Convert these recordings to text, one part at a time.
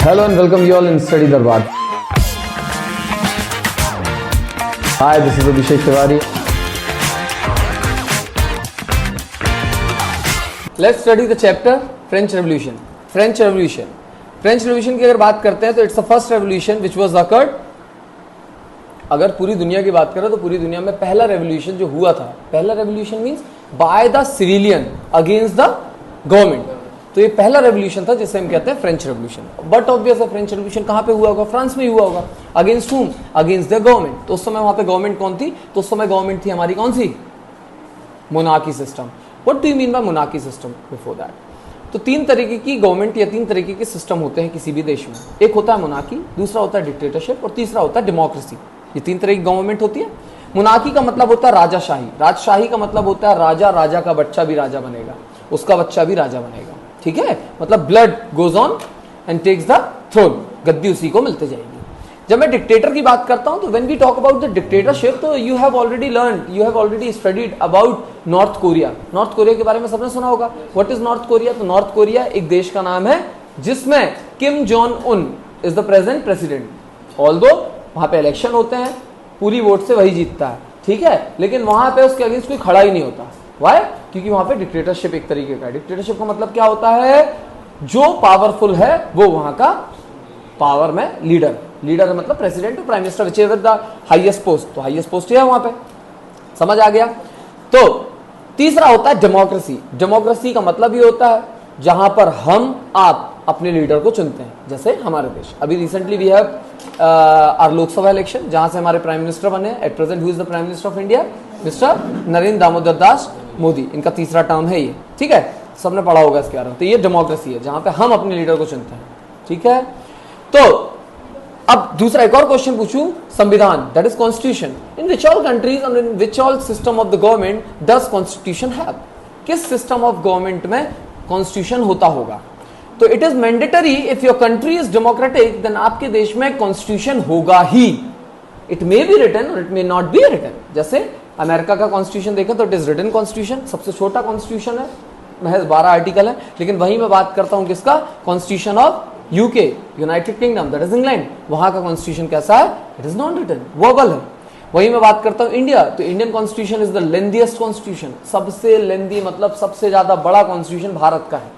Hello and welcome you all in Study Darbar. Hi, this is Abhishek Tiwari. Let's study the chapter French Revolution. French Revolution. French Revolution की अगर बात करते हैं तो it's the first revolution which was occurred. अगर पूरी दुनिया की बात करें तो पूरी दुनिया में पहला रेवोल्यूशन जो हुआ था, पहला revolution means by the civilian against the government. तो ये पहला रेवोल्यूशन था जिसे हम कहते हैं फ्रेंच रेवोल्यूशन. बट ऑब्वियस है फ्रेंच रेवोल्यूशन कहाँ पे हुआ होगा? फ्रांस में हुआ होगा. अगेंस्ट हुम? Against the government. तो उस समय वहां पे गवर्नमेंट कौन थी? तो उस समय गवर्नमेंट थी हमारी कौन सी? Monarchy system. What do you mean by monarchy system before that? तो तीन तरीके की गवर्नमेंट या तीन तरीके के सिस्टम होते हैं किसी भी देश में. एक होता है मोनार्की, दूसरा होता है डिक्टेटरशिप और तीसरा होता है डेमोक्रेसी. ये तीन तरह की गवर्नमेंट होती है. मोनार्की का मतलब होता है राजाशाही. राजशाही का मतलब होता है राजा, राजा का बच्चा भी राजा बनेगा, उसका बच्चा भी राजा बनेगा. ठीक है, मतलब blood goes on and takes the throne, गद्दी उसी को मिलते जाएगी. जब मैं डिक्टेटर की बात करता हूं तो when we talk about the dictatorship तो you have already studied about North Korea. North Korea के बारे में सबने सुना होगा. What is North Korea? तो नॉर्थ कोरिया एक देश का नाम है जिसमें Kim Jong Un is the present president. Although वहां पे इलेक्शन होते हैं, पूरी वोट से वही जीतता है. ठीक है, लेकिन वहां पे उसके अगेंस्ट कोई खड़ा ही नहीं होता. वाई? क्योंकि वहां पे डिक्टेटरशिप एक तरीके का. डिक्टेटरशिप का मतलब क्या होता है? जो पावरफुल है वो वहां का पावर में लीडर. लीडर मतलब प्रेसिडेंट और prime minister, which ever the highest post. तो हाईएस्ट पोस्ट है वहां पे. समझ आ गया? तो तीसरा होता है डेमोक्रेसी. डेमोक्रेसी का मतलब ये होता है जहां पर हम आप अपने लीडर को चुनते हैं. जैसे हमारे देश अभी recently we have our Lok Sabha election जहां से हमारे प्राइम मिनिस्टर बने. At present who is the prime minister of India? Mister Narendra Damodar Das Modi. इनका तीसरा टर्म है ये. ठीक है, सबने पढ़ा होगा इसके बारे में. तो ये डेमोक्रेसी है जहां पे हम अपने लीडर को चुनते हैं. ठीक है, तो अब दूसरा एक और क्वेश्चन पूछूं. संविधान, that is constitution. In which all countries and in which all system of the government does constitution have? किस सिस्टम ऑफ गवर्नमेंट में कॉन्स्टिट्यूशन होता होगा? तो it is mandatory if your country is democratic then आपके देश में constitution होगा ही. इट मे बी रिटन और it may not be written. जैसे अमेरिका का कॉन्स्टिट्यूशन देखें तो इट इज रिटन कॉन्स्टिट्यूशन, सबसे छोटा कॉन्स्टिट्यूशन है, महज 12 आर्टिकल है. लेकिन वहीं मैं बात करता हूं किसका? Constitution of UK, United Kingdom, that is England. वहां का कॉन्स्टिट्यूशन कैसा है? It is non written, verbal है. वहीं मैं बात करता हूं इंडिया, तो Indian constitution is the lengthiest constitution. सबसे लेंथी मतलब सबसे ज्यादा बड़ा कॉन्स्टिट्यूशन भारत का है.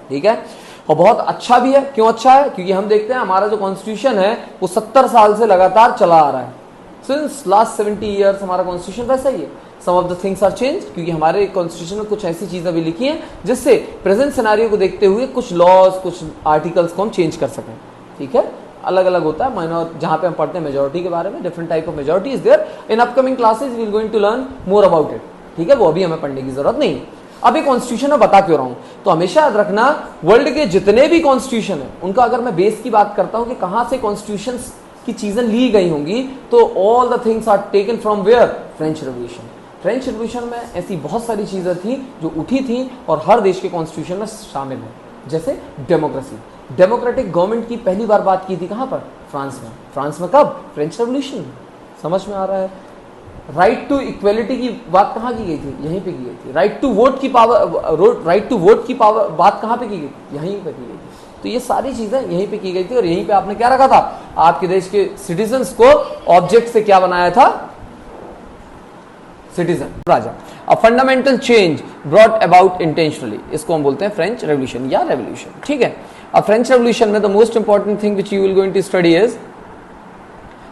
ठीक है, और बहुत अच्छा भी है. क्यों अच्छा है? क्योंकि हम देखते हैं हमारा जो कॉन्स्टिट्यूशन है वो 70 साल से लगातार चला आ रहा है. सिंस लास्ट 70 ईयर्स हमारा कॉन्स्टिट्यूशन वैसा ही है. Some of the things are change क्योंकि हमारे कॉन्स्टिट्यूशन में कुछ ऐसी चीजें भी लिखी हैं जिससे प्रेजेंट सिनेरियो को देखते हुए कुछ लॉज, कुछ आर्टिकल्स को हम चेंज कर सकें. ठीक है, अलग अलग होता है. माइनॉर जहां पे हम पढ़ते हैं मेजोरिटी के बारे में, different type of majority is there. In upcoming classes we will going to learn more about it. ठीक है, वो अभी हमें पढ़ने की जरूरत नहीं है. अभी कॉन्स्टिट्यूशन में बता क्यों रहा हूं? तो हमेशा याद रखना वर्ल्ड के जितने भी कॉन्स्टिट्यूशन है उनका अगर मैं बेस की बात करता हूं कि कहां से कॉन्स्टिट्यूशन की चीजें ली गई होंगी तो all the things are taken from where? French revolution. French revolution में ऐसी बहुत सारी चीजें थी जो उठी थी और हर देश के कॉन्स्टिट्यूशन में शामिल है. जैसे डेमोक्रेसी. डेमोक्रेटिक गवर्नमेंट की पहली बार बात की थी कहां पर? फ्रांस में. फ्रांस में कब? फ्रेंच रेवोल्यूशन में. समझ में आ रहा है? राइट टू इक्वेलिटी की बात कहां की गई थी? यहीं पे की गई थी. राइट टू वोट की पावर बात कहां पे की गई? यहीं पे की गई थी. तो ये सारी चीजें यहीं पे की गई थी और यहीं पे आपने क्या रखा था? आपके देश के सिटीजन्स को ऑब्जेक्ट से क्या बनाया था? Citizen, Raja. A fundamental change brought about intentionally. इसको हम बोलते हैं फ्रेंच रेवोल्यूशन या रेवोल्यूशन. ठीक है, अब फ्रेंच रेवोल्यूशन में the most important thing which you will going to study is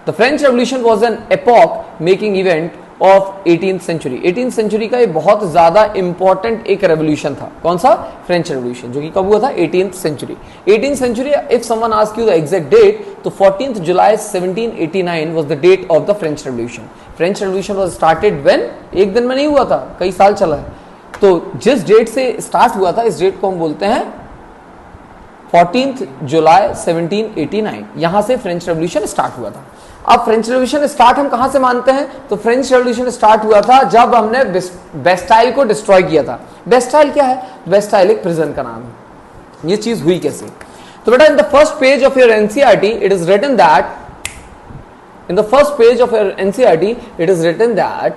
the French revolution was an epoch making event of 18th century. 18th century का एक बहुत ज्यादा इंपॉर्टेंट एक रेवोल्यूशन था. कौन सा? फ्रेंच रेवोल्यूशन, जो कि कब हुआ था? 18th century. 18th century, if someone ask you the exact date, तो 14th July 1789 was the date of the French revolution. French revolution was started when? एक दिन में नहीं हुआ था, कई साल चला है. तो जिस डेट से स्टार्ट हुआ था इस डेट को हम बोलते हैं 14th जुलाई 1789. यहां से फ्रेंच रेवोल्यूशन स्टार्ट हुआ था. अब फ्रेंच रेवोल्यूशन स्टार्ट हम कहां से मानते हैं? तो फ्रेंच रेवोल्यूशन स्टार्ट हुआ था जब हमने बेस्टाइल को डिस्ट्रॉय किया था. बेस्टाइल क्या है? बेस्टाइल एक प्रिजन का नाम है. ये चीज हुई कैसे? तो बेटा in the first page of your NCERT it is written that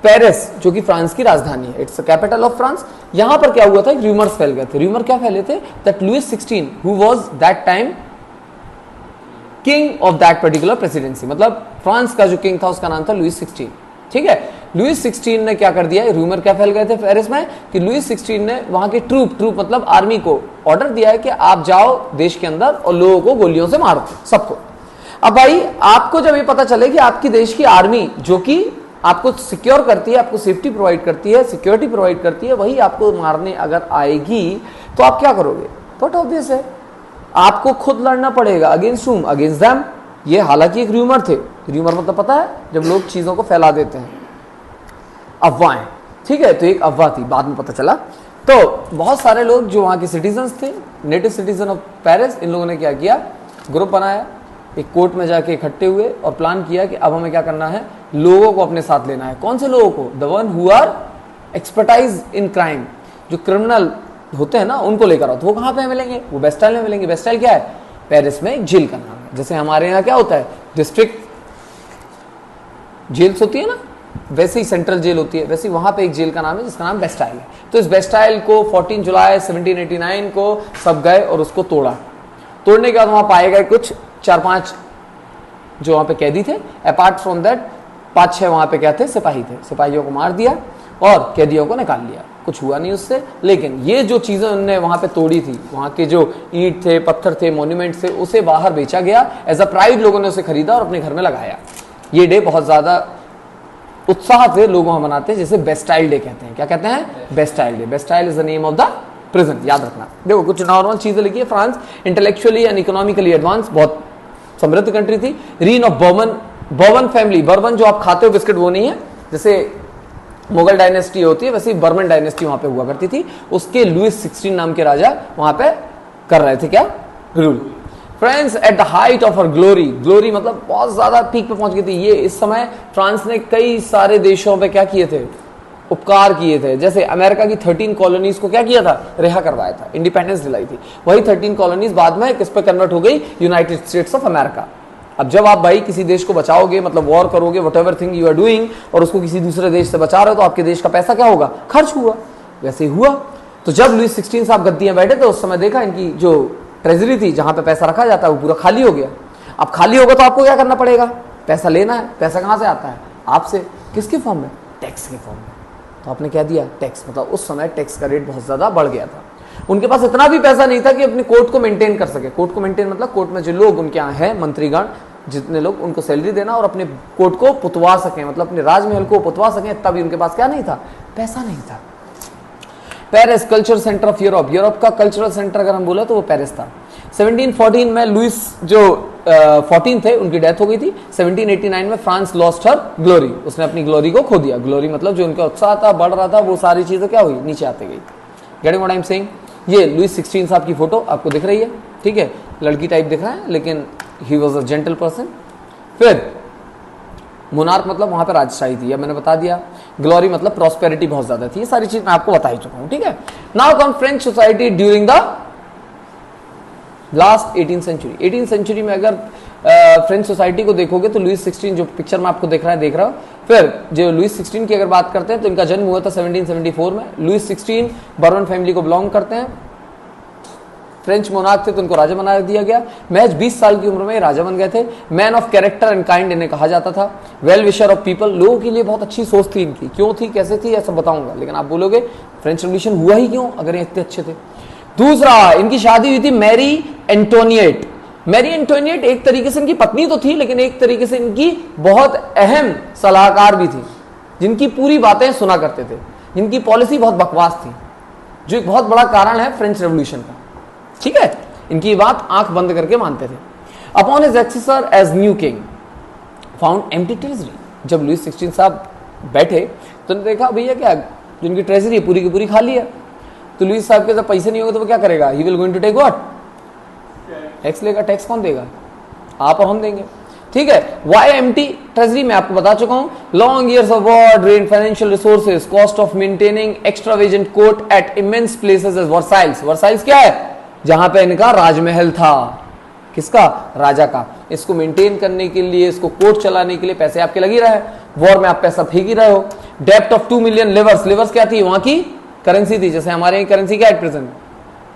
Paris, जो कि फ्रांस की राजधानी है, it's the capital of France. यहां पर क्या हुआ था? र्यूमर्स फैल गए थे. र्यूमर क्या फैले थे? That Louis 16 who was that time king of that particular presidency, मतलब फ्रांस का जो किंग था उसका नाम था लुईस 16। ठीक है, लुईस 16 ने क्या कर दिया, रूमर क्या फैल गए थे पेरिस में कि लुईस 16 ने वहां के ट्रूप मतलब आर्मी को ऑर्डर दिया है कि आप जाओ देश के अंदर और लोगों को गोलियों से मारो सबको। अब भाई आपको जब ये पता चले कि आपकी देश की आर्मी जो कि आपको सिक्योर करती है, आपको सेफ्टी प्रोवाइड करती है, सिक्योरिटी प्रोवाइड करती है, वही आपको मारने अगर आएगी तो आप क्या करोगे? बट ऑब्वियस है आपको खुद लड़ना पड़ेगा। अगेंस्ट हुम? Against them. ये हालांकि एक र्यूमर थे। र्यूमर मतलब पता है जब लोग चीजों को फैला देते हैं, अफवाहें। ठीक है, तो एक अफवाह थी, बाद में पता चला। तो बहुत सारे लोग जो वहां के सिटीजन थे, नेटिव सिटीजन ऑफ पेरिस, इन लोगों ने क्या किया, ग्रुप बनाया, एक कोर्ट में जाके इकट्ठे हुए और प्लान किया कि अब हमें क्या करना है, लोगों को अपने साथ लेना है। कौन से लोगों को? The one who are expertise in crime, जो क्रिमिनल होते हैं ना उनको लेकर आओ। तो वो कहाँ पे मिलेंगे? वो बेस्टाइल में मिलेंगे। बेस्टाइल क्या है? पेरिस में एक जेल का नाम है। जैसे हमारे यहाँ क्या होता है, डिस्ट्रिक्ट जेल्स होती है ना, वैसे ही सेंट्रल जेल होती है, वैसे ही वहां पे एक जेल का नाम है जिसका नाम बेस्टाइल है। तो इस बेस्टाइल को 14 जुलाई 1789 को सब गए और उसको तोड़ा। तोड़ने के बाद वहां पाए गए कुछ 4-5 जो वहां पे कैदी थे। अपार्ट फ्रॉम दैट 5-6 वहां पे क्या थे, सिपाही थे। सिपाहियों को मार दिया और कैदियों को निकाल लिया। कुछ हुआ नहीं उससे, लेकिन ये जो चीजें उन्होंने वहां पे तोड़ी थी, वहां के जो ईंट थे, पत्थर थे, मॉन्यूमेंट थे, उसे बाहर बेचा गया एज अ प्राइड। लोगों ने उसे खरीदा और अपने घर में लगाया। ये डे बहुत ज्यादा उत्साह से लोग वहां मनाते हैं, जैसे बेस्टाइल डे कहते हैं। क्या कहते हैं? Bastille day. Bastille is the name of the prison, याद रखना। देखो कुछ नॉर्मल चीजें लिखी है। France intellectually and economically advance, बहुत समृद्ध कंट्री थी। Reign of Bourbon family. Bourbon जो आप खाते हो बिस्किट वो नहीं है, जैसे मुगल डायनेस्टी होती है वैसे बर्मन डायनेस्टी वहां पे हुआ करती थी। उसके लुईस 16 नाम के राजा वहां पे कर रहे थे क्या, rule. France at the height of her glory. Glory मतलब बहुत ज्यादा पीक पे पहुंच गई थी ये। इस समय फ्रांस ने कई सारे देशों पे क्या किए थे, उपकार किए थे। जैसे अमेरिका की 13 कॉलोनीज को क्या किया था, रिहा करवाया था, इंडिपेंडेंस दिलाई थी। वही 13 कॉलोनीज बाद में किस पे कन्वर्ट हो गई, यूनाइटेड स्टेट्स ऑफ अमेरिका। अब जब आप भाई किसी देश को बचाओगे, मतलब वॉर करोगे, whatever thing you are doing, और उसको किसी दूसरे देश से बचा रहे हो, तो आपके देश का पैसा क्या होगा, खर्च हुआ। वैसे हुआ। तो जब लुईस 16 साहब गद्दी में बैठे थे उस समय देखा इनकी जो ट्रेजरी थी, जहां पे पैसा रखा जाता है, वो पूरा खाली हो गया। अब खाली होगा तो आपको क्या करना पड़ेगा, पैसा लेना है। पैसा कहां से आता है, आपसे। किसके फॉर्म में, टैक्स के फॉर्म में। तो आपने क्या दिया, टैक्स। मतलब उस समय टैक्स का रेट बहुत ज्यादा बढ़ गया था। उनके पास इतना भी पैसा नहीं था कि अपने कोर्ट को मेंटेन कर सके। कोर्ट को मेंटेन मतलब कोर्ट में जो लोग उनके यहाँ है, मंत्रीगण, जितने लोग, उनको सैलरी देना और अपने कोर्ट को पुतवा सकें, मतलब अपने राजमहल को पुतवा सकें, तभी उनके पास क्या नहीं था, पैसा नहीं था। Paris culture centre of Europe. Europe का कल्चरल सेंटर अगर हम बोले तो वो पेरिस था। 1714 में लुईस जो 14 थे उनकी डेथ हो गई थी। 1789 में फ्रांस लॉस्ट हर ग्लोरी। उसने अपनी ग्लोरी को खो दिया। ग्लोरी मतलब जो उनका उत्साह था, बढ़ रहा था, वो सारी चीजें क्या हुई, नीचे आते गई। Getting what I am saying. ये लुईस 16 साहब की फोटो आपको दिख रही है, ठीक है, लड़की टाइप दिख रहा है, लेकिन he was a gentle person. फिर मोनार्क मतलब वहां पर राजशाही थी, अब मैंने बता दिया। ग्लोरी मतलब प्रॉस्पेरिटी बहुत ज्यादा थी। ये सारी चीज मैं आपको बता ही चुका हूं, ठीक है। Now come French society during the last 18th century. 18th century में अगर फ्रेंच सोसाइटी को देखोगे तो लुईस 16 जो पिक्चर में आपको देख रहा हो। फिर जो लुईस 16 की अगर बात करते हैं तो इनका जन्म हुआ था 1774 में। लुईस 16 बर्बन फैमिली को बिलोंग करते हैं। फ्रेंच मोनार्क थे तो उनको राजा बना दिया गया। महज 20 साल की उम्र में राजा बन गए थे। Man of character and kind इन्हें कहा जाता था। वेल विशर ऑफ पीपल, लोगों के लिए बहुत अच्छी सोच थी इनकी। क्यों थी, कैसे थी, ऐसा बताऊंगा, लेकिन आप बोलोगे फ्रेंच रेवोल्यूशन हुआ ही क्यों अगर ये इतने अच्छे थे। दूसरा, इनकी शादी हुई थी मैरी एंटोनिएट। मैरी एंटोनिएट एक तरीके से इनकी पत्नी तो थी, लेकिन एक तरीके से इनकी बहुत अहम सलाहकार भी थी, जिनकी पूरी बातें सुना करते थे, जिनकी पॉलिसी बहुत बकवास थी, जो एक बहुत बड़ा कारण है फ्रेंच रेवोल्यूशन का, ठीक है। इनकी बात आंख बंद करके मानते थे। Upon his successor as new king found empty treasury. जब लुईस 16 साहब बैठे तो देखा भैया क्या जिनकी ट्रेजरी पूरी की पूरी खाली है। तो लुईस साहब के जब पैसे नहीं होंगे तो वो क्या करेगा, he will going to take what, tax लेगा। टैक्स कौन देगा, आप और हम देंगे, ठीक है। वाई एम्प्टी ट्रेजरी मैं आपको बता चुका हूं। Long years of war drain financial resources, cost of maintaining extravagant court at immense places as Versailles. Versailles क्या है, जहां पे इनका राजमहल था, किसका, राजा का। इसको मेंटेन करने के लिए, इसको कोर्ट चलाने के लिए पैसे आपके लग ही रहे हैं। वॉर में आप पैसा फेंक ही रहे हो। डेप्ट ऑफ 2 मिलियन लिवर्स। लिवर्स क्या थी, वहां की करेंसी थी। जैसे हमारे यहाँ करेंसी क्या है प्रेजेंट,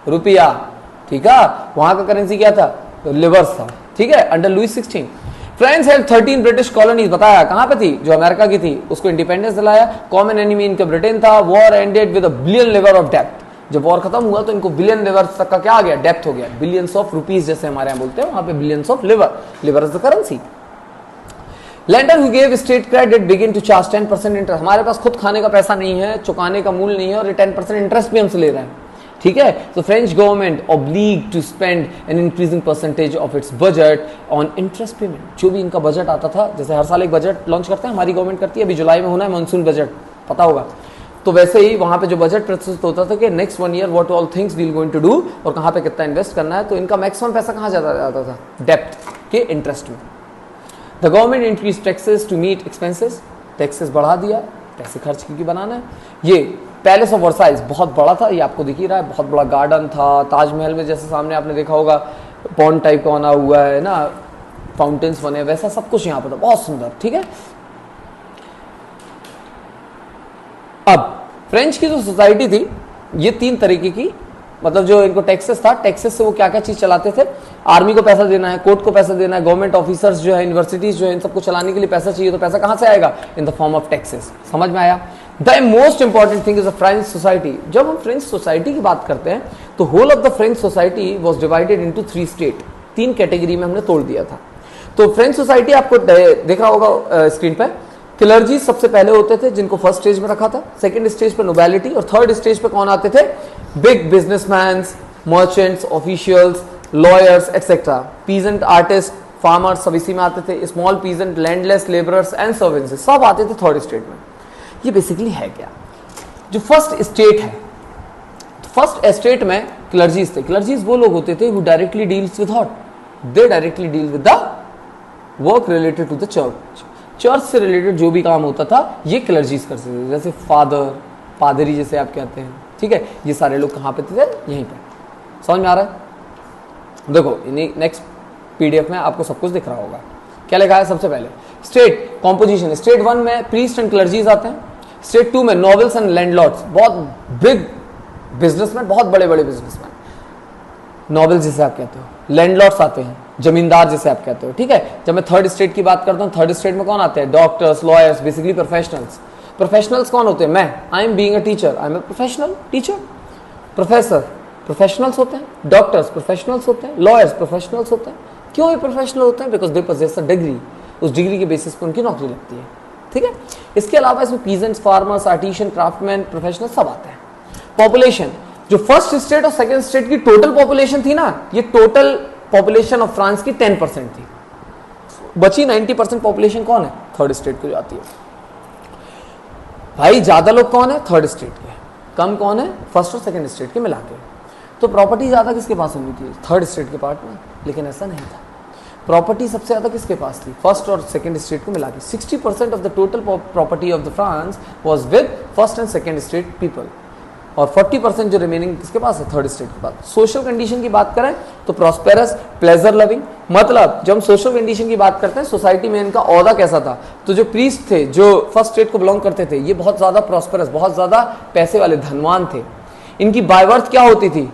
रुपया, ठीक है। वहां का करेंसी क्या था, तो लिवर्स था, ठीक है, under Louis 16। France had 13 British colonies, बताया कहां पे थी, जो अमेरिका की थी, उसको इंडिपेंडेंस दिलाया। कॉमन एनिमी इनका ब्रिटेन था। War ended with a billion level of depth, जब वॉर खत्म हुआ तो इनको बिलियन लेवल तक का क्या आ गया, डेप्थ हो गया, बिलियंस ऑफ रुपीज जैसे हमारे यहाँ बोलते हैं, वहां पे billions of livre is the currency. Lender who gave state credit begin to charge 10% interest, हमारे पास खुद खाने का पैसा नहीं है, चुकाने का मूल नहीं है, और ये 10% इंटरेस्ट भी हमसे ले रहे हैं, ठीक है। तो French government obliged to spend an increasing percentage of its budget on interest payment, जो भी इनका बजट आता था, जैसे हर साल एक बजट लॉन्च करते हैं, हमारी गवर्नमेंट करती है, अभी जुलाई में होना है मानसून बजट, पता होगा, तो वैसे ही वहां पे जो बजट प्रस्तुत होता था कि next 1 year what all things we will going to do, और कहां पे कितना इन्वेस्ट करना है, तो इनका मैक्सिमम पैसा कहां जाता था, डेप्थ के इंटरेस्ट में। The government increase taxes to meet expenses, taxes बढ़ा दिया, पैसे खर्च क्योंकि बनाना है। ये पैलेस ऑफ वर्साइज बहुत बड़ा था, ये आपको दिख ही रहा है, बहुत बड़ा गार्डन था, ताजमहल में जैसे सामने आपने देखा होगा पॉन्ड टाइप का बना हुआ है ना, फाउंटेन्स बने, वैसा सब कुछ यहाँ पर था, बहुत सुंदर, ठीक है। अब फ्रेंच की जो सोसाइटी थी, ये 3 तरीके की, मतलब जो इनको टैक्सेस था, टैक्सेस से वो क्या क्या चीज चलाते थे, आर्मी को पैसा देना है, कोर्ट को पैसा देना है, गवर्नमेंट ऑफिसर्स जो है, यूनिवर्सिटीज जो है, इन सबको चलाने के लिए पैसा चाहिए, तो पैसा कहां से आएगा, in the form of taxes, समझ में आया। The most important thing is the French society. जब हम फ्रेंच सोसाइटी की बात करते हैं तो whole of the French society was divided into 3 state, 3 category में हमने तोड़ दिया था। तो फ्रेंच सोसाइटी आपको दिख रहा होगा स्क्रीन पर, क्लर्जी सबसे पहले होते थे जिनको फर्स्ट स्टेज में रखा था, सेकंड स्टेज पे नोबेलिटी, और थर्ड स्टेज पे कौन आते थे, big businessman, merchants, officials, lawyers etcetera, peasant, artist, farmers, सब इसी में आते थे, small peasant, landless, labourers and servants, सब आते थे थर्ड स्टेट में। ये बेसिकली है क्या, जो फर्स्ट स्टेट है, फर्स्ट स्टेट में क्लर्जीज थे। क्लर्जीज वो लोग होते थे who directly deals with what, they directly deal with the work related to the church, church से रिलेटेड जो भी काम होता था ये क्लर्जीज करते थे, जैसे फादर, पादरी जैसे आप कहते हैं, ठीक है, ये सारे लोग कहाँ पे थे, यहीं पे। समझ में आ रहा है, देखो नेक्स्ट पीडीएफ में आपको सब कुछ दिख रहा होगा। क्या लिखा है, सबसे पहले स्टेट कॉम्पोजिशन, स्टेट 1 में प्रीस्ट एंड क्लर्जीज आते हैं, स्टेट 2 में नॉवेल्स एंड लैंडलॉर्ड्स, बहुत बिग बिजनेसमैन, बहुत बड़े बड़े बिजनेसमैन, नॉवेल्स जिसे आप कहते हो, लैंडलॉर्ड्स आते हैं, जमींदार जिसे आप कहते हो, ठीक है। जब मैं थर्ड स्टेट की बात करता हूँ, थर्ड स्टेट में कौन आते हैं, doctors, lawyers, basically professionals. Professionals कौन होते हैं, मैं, I am being a teacher, I am a professional teacher. Professor professionals होते हैं, डॉक्टर्स प्रोफेशनल्स होते हैं, लॉयर्स प्रोफेशनल्स होते हैं। क्यों ये प्रोफेशनल होते हैं, because they possess a degree, उस डिग्री के बेसिस पर उनकी नौकरी लगती है, ठीक है। इसके अलावा इसमें peasants, farmers, artisan, craftsman, professional सब आते हैं। पॉपुलेशन, जो फर्स्ट स्टेट और सेकंड स्टेट की टोटल पॉपुलेशन थी ना, ये टोटल पॉपुलेशन ऑफ फ्रांस की 10% थी, बची 90% पॉपुलेशन कौन है, थर्ड स्टेट को जाती है। भाई ज्यादा लोग कौन है, थर्ड स्टेट के, कम कौन है, फर्स्ट और सेकंड स्टेट के मिला के। तो प्रॉपर्टी ज्यादा किसके पास होनी थी, थर्ड स्टेट के पार्ट में, लेकिन ऐसा नहीं था। प्रॉपर्टी सबसे ज्यादा किसके पास थी, फर्स्ट और सेकंड स्टेट को मिला के। 60% of the total property of the France was with first and second state people, और 40% जो रिमेनिंग किसके पास है, थर्ड स्टेट के पास। सोशल कंडीशन की बात करें तो प्रॉस्पेरस, प्लेजर लविंग, मतलब जब हम सोशल कंडीशन की बात करते हैं, सोसाइटी में इनका औहदा कैसा था, तो जो प्रीस्ट थे, जो फर्स्ट स्टेट को बिलोंग करते थे, ये बहुत ज्यादा प्रॉस्पेरस, बहुत ज्यादा पैसे वाले, धनवान थे। इनकी बाय बर्थ क्या होती थी,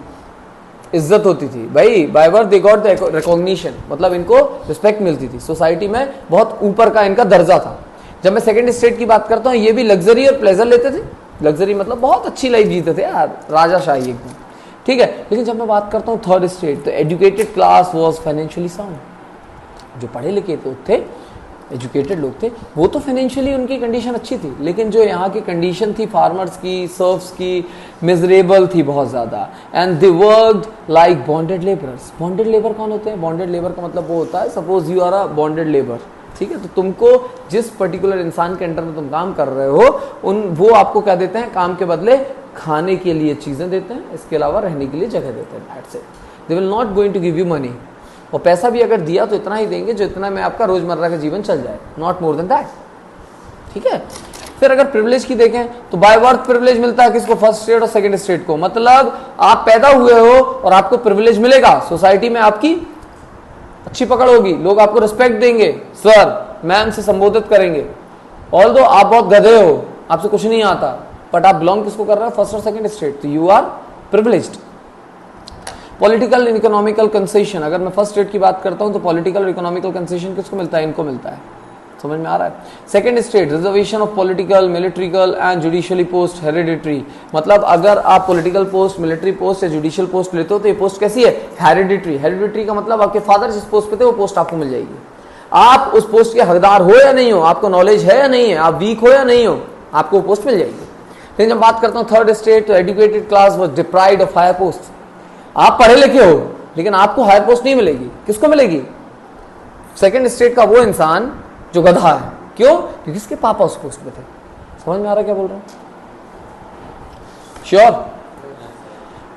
इज्जत होती थी भाई, by birth they got the recognition, मतलब इनको रिस्पेक्ट मिलती थी सोसाइटी में, बहुत ऊपर का इनका दर्जा था। जब मैं सेकंड स्टेट की बात करता हूँ, ये भी लग्जरी और प्लेजर लेते थे, लग्जरी मतलब बहुत अच्छी लाइफ जीते थे यार, राजाशाही एकदम, ठीक है। लेकिन जब मैं बात करता हूँ थर्ड स्टेट, तो educated class was financially sound, जो पढ़े लिखे थे, एजुकेटेड लोग थे, वो तो फाइनेंशियली उनकी कंडीशन अच्छी थी, लेकिन जो यहाँ की कंडीशन थी फार्मर्स की, सर्व्स की, मिजरेबल थी बहुत ज़्यादा, and they worked like bonded labourers. Bonded labour कौन होते हैं, बॉन्डेड लेबर का मतलब वो होता है, suppose you are a bonded labour, ठीक है, तो तुमको जिस पर्टिकुलर इंसान के अंडर में तुम काम कर रहे हो, वो आपको क्या देते हैं, काम के बदले खाने के लिए चीज़ें देते हैं, इसके अलावा रहने के लिए जगह देते हैं, that's it, they will not going to give you money, और पैसा भी अगर दिया तो इतना ही देंगे जो इतना में आपका रोजमर्रा का जीवन चल जाए, नॉट मोर देन दैट, ठीक है। फिर अगर प्रिविलेज की देखें तो बाय बर्थ प्रिविलेज मिलता है किसको, फर्स्ट स्टेट और सेकंड स्टेट को, मतलब आप पैदा हुए हो और आपको प्रिविलेज मिलेगा, सोसाइटी में आपकी अच्छी पकड़ होगी, लोग आपको रिस्पेक्ट देंगे, सर मैम से संबोधित करेंगे, ऑल्दो आप बहुत गधे हो, आपसे कुछ नहीं आता, बट आप बिलोंग किसको कर रहे हो, फर्स्ट और सेकंड स्टेट, तो you are privileged. Political and economical concession, अगर मैं फर्स्ट स्टेट की बात करता हूं तो पॉलिटिकल और इकोनॉमिकल कंसेशन किसको मिलता है? इनको मिलता है। समझ में आ रहा है? Second state, reservation of political, military and judicially post hereditary, मतलब अगर आप पॉलिटिकल पोस्ट, मिलिट्री पोस्ट या जुडिशियल पोस्ट लेते हो तो ये पोस्ट कैसी है? हेरिडिटरी। हेरिडिटरी का मतलब आपके फादर जिस पोस्ट पे थे वो पोस्ट आपको मिल जाएगी। आप उस पोस्ट के हकदार हो या नहीं हो, आपको नॉलेज है या नहीं है, आप वीक हो या नहीं हो, आपको वो पोस्ट मिल जाएगी। फिर जब बात करता हूँ third state, educated class was deprived of higher post, आप पढ़े लिखे हो लेकिन आपको हायर पोस्ट नहीं मिलेगी। किसको मिलेगी? सेकंड स्टेट का वो इंसान जो गधा है। क्यों? क्योंकि इसके पापा उस पोस्ट पे थे। समझ में आ रहा है क्या बोल रहा हूं? श्योर?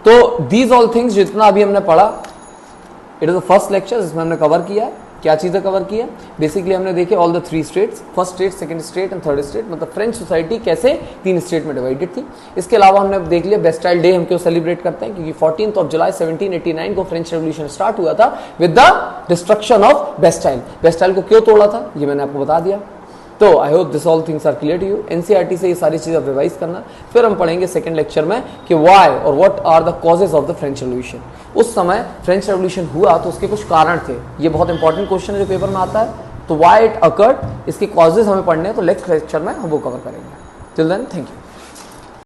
तो दीज ऑल थिंग्स जितना अभी हमने पढ़ा, it is the first lecture जिसमें हमने कवर किया है। क्या चीजें कवर की है? बेसिकली हमने देखे all the 3 states, first state, second state and third state, मतलब फ्रेंच सोसाइटी कैसे 3 स्टेट में डिवाइडेड थी। इसके अलावा हमने देख लिया बेस्टाइल डे हम क्यों सेलिब्रेट करते हैं, क्योंकि 14 जुलाई 1789 को फ्रेंच रेवोल्यूशन स्टार्ट हुआ था with the destruction of Bastille. Bastille को क्यों तोड़ा था ये मैंने आपको बता दिया। तो I hope this all things are clear to you. NCERT से ये सारी चीजें रिवाइज करना। फिर हम पढ़ेंगे सेकंड लेक्चर में कि व्हाई और what are the causes of the French revolution. उस समय फ्रेंच रेवोल्यूशन हुआ तो उसके कुछ कारण थे। ये बहुत इंपॉर्टेंट क्वेश्चन है जो पेपर में आता है। तो व्हाई इट अकर्ड, इसके कॉजेज हमें पढ़ने हैं, तो नेक्स्ट लेक्चर में हम वो कवर करेंगे। Till then thank you.